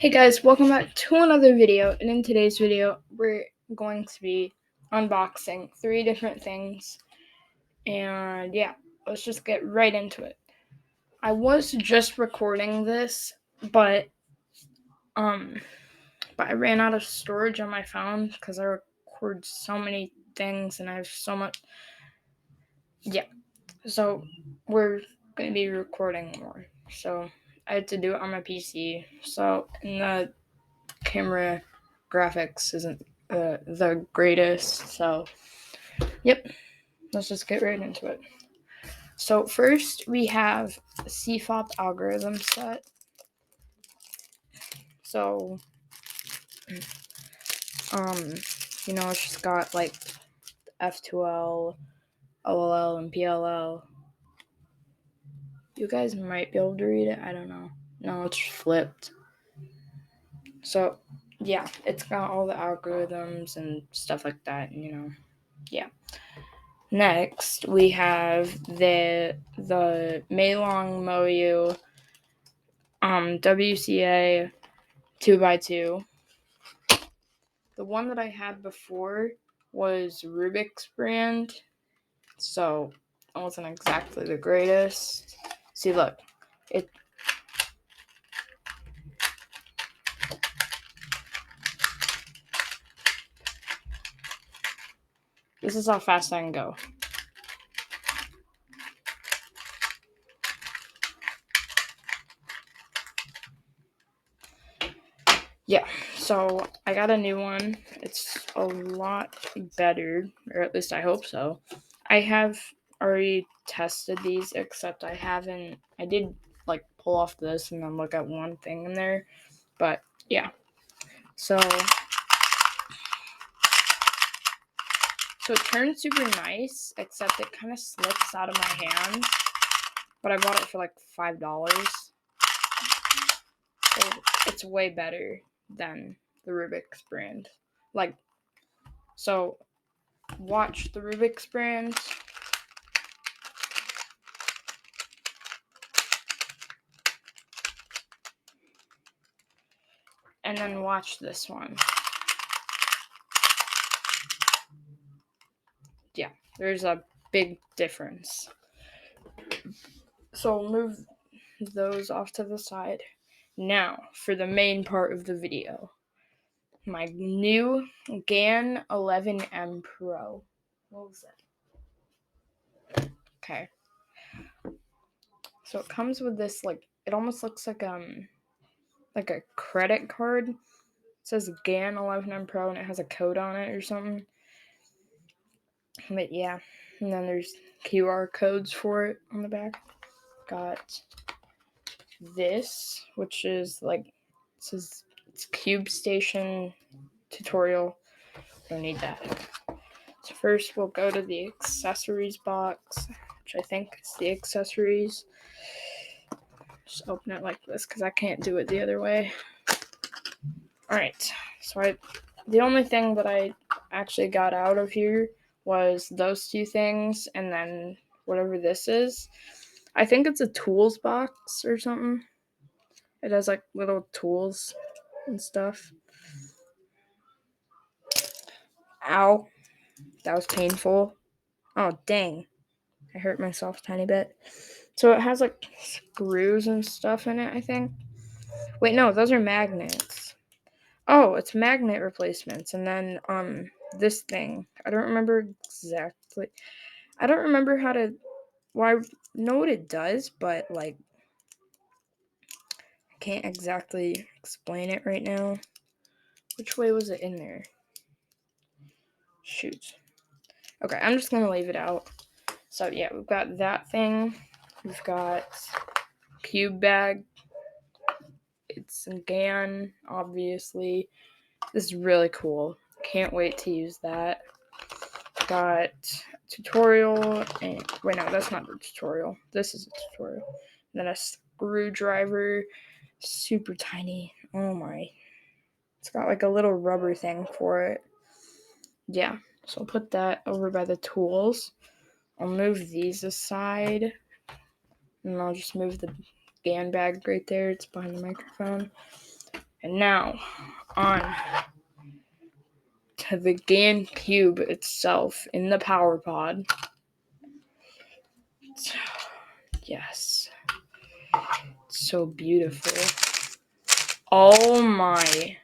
Hey guys, welcome back to another video, and in today's video we're going to be unboxing 3 different things, and yeah, let's just get right into it. I was just recording this, but I ran out of storage on my phone because I record so many things and I have so much, so we're going to be recording more, so I had to do it on my PC, so in the camera graphics isn't the greatest. So, yep, let's just get right into it. So first we have a CFOP algorithm set. So, it's just got like F2L, OLL, and PLL. You guys might be able to read it. I don't know. No, it's flipped. So, yeah, it's got all the algorithms and stuff like that. Yeah. Next, we have the Meilong Moyu WCA 2x2. The one that I had before was Rubik's brand, so it wasn't exactly the greatest. See, look, this is how fast I can go. Yeah, so I got a new one. It's a lot better, or at least I hope so. I have already tested these, except I did like pull off this and then look at one thing in there, but yeah. So it turns super nice, except it kind of slips out of my hands, but I bought it for like $5. So it's way better than the Rubik's brand. So watch the Rubik's brand. And then watch this one. Yeah, there's a big difference. So I'll move those off to the side. Now, for the main part of the video. My new GAN 11M Pro. What was that? Okay. So it comes with this, it almost looks like a credit card. It says GAN 11M Pro and it has a code on it or something. But yeah, and then there's QR codes for it on the back. Got this, which is it says it's Cube Station tutorial. Don't need that. So first we'll go to the accessories box, which I think is the accessories. Just open it like this because I can't do it the other way. Alright, so the only thing that I actually got out of here was those 2 things, and then whatever this is. I think it's a tools box or something. It has little tools and stuff. Ow. That was painful. Oh, dang. I hurt myself a tiny bit. So it has screws and stuff in it, I think. Wait, no, those are magnets. Oh, it's magnet replacements. And then this thing. I don't remember exactly. I don't remember how to. Well, I know what it does, but I can't exactly explain it right now. Which way was it in there? Shoot. Okay, I'm just gonna leave it out. So yeah, we've got that thing. We've got cube bag. It's a GAN, obviously. This is really cool. Can't wait to use that. Got tutorial, and wait, no, that's not the tutorial. This is a tutorial. And then a screwdriver, super tiny. Oh my. It's got a little rubber thing for it. Yeah, so I'll put that over by the tools. I'll move these aside, and I'll just move the GAN bag right there. It's behind the microphone. And now, on to the GameCube itself in the Power Pod. Yes. So beautiful. Oh my.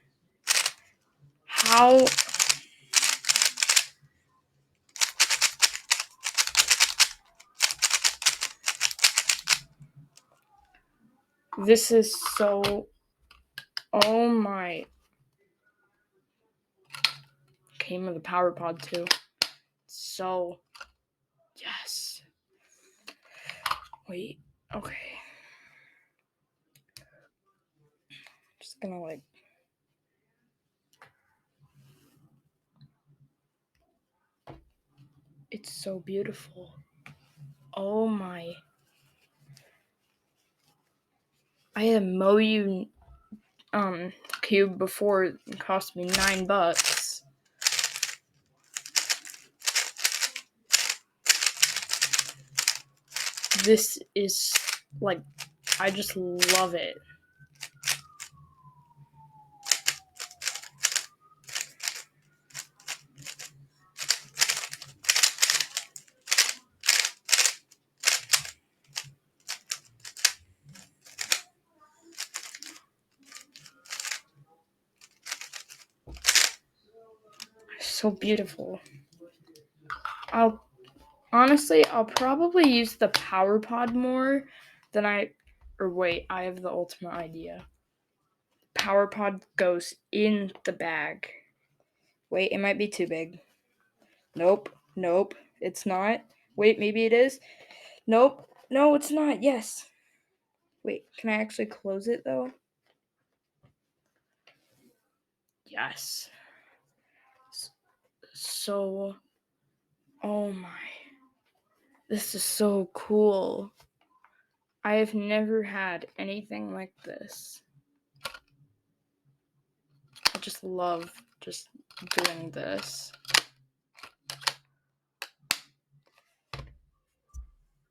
How... This is so... Oh my. Came with the Power Pod too. So... Yes. Wait. Okay. Just gonna like... It's so beautiful. Oh my. I had a Moyu cube before. It cost me $9. This is like, I just love it. So beautiful. I'll probably use the Power Pod more than I have the ultimate idea. Power Pod goes in the bag. Wait, it might be too big. Nope, it's not. Wait, maybe it is. Nope, no, it's not. Yes. Wait, can I actually close it though? Yes. So, oh my. This is so cool. I have never had anything like this. I just love just doing this.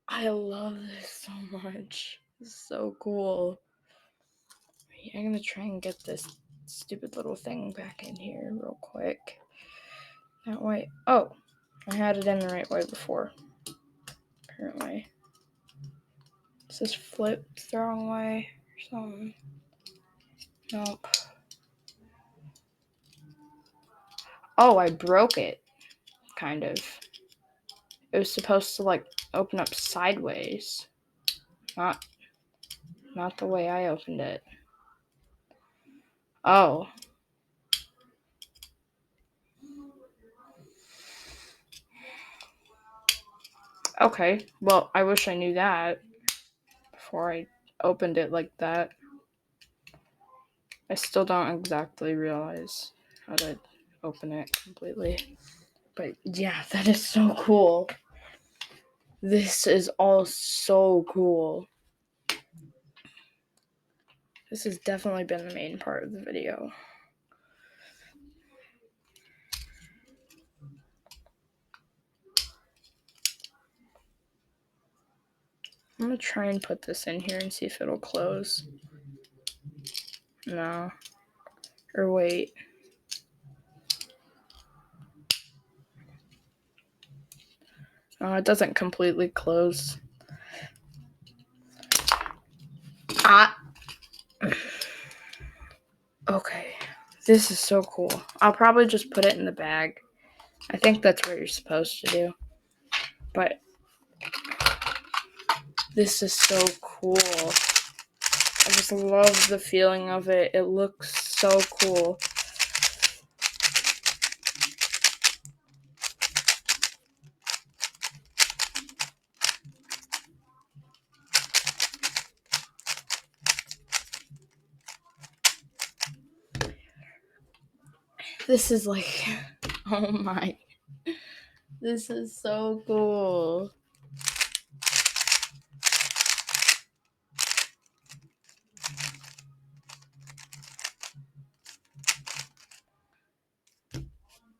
I love this so much. It's so cool. I'm gonna try and get this stupid little thing back in here real quick. That way. Oh, I had it in the right way before. Apparently. Is this flipped the wrong way or something? Nope. Oh, I broke it. Kind of. It was supposed to like open up sideways. Not the way I opened it. Oh. Okay. Well, I wish I knew that before I opened it like that. I still don't exactly realize how to open it completely. But yeah, that is so cool. This is all so cool. This has definitely been the main part of the video. I'm gonna try and put this in here and see if it'll close. No. Or wait. Oh, it doesn't completely close. Okay. This is so cool. I'll probably just put it in the bag. I think that's what you're supposed to do. But this is so cool. I just love the feeling of it. It looks so cool. This is like, oh my. This is so cool.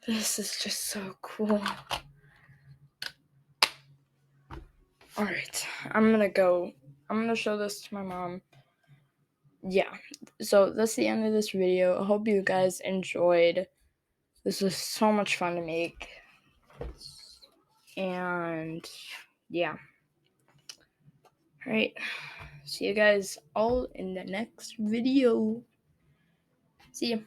This is just so cool. Alright, I'm gonna show this to my mom. Yeah, So that's the end of this video. I hope you guys enjoyed. This was so much fun to make. And yeah. Alright. See you guys all in the next video. See ya.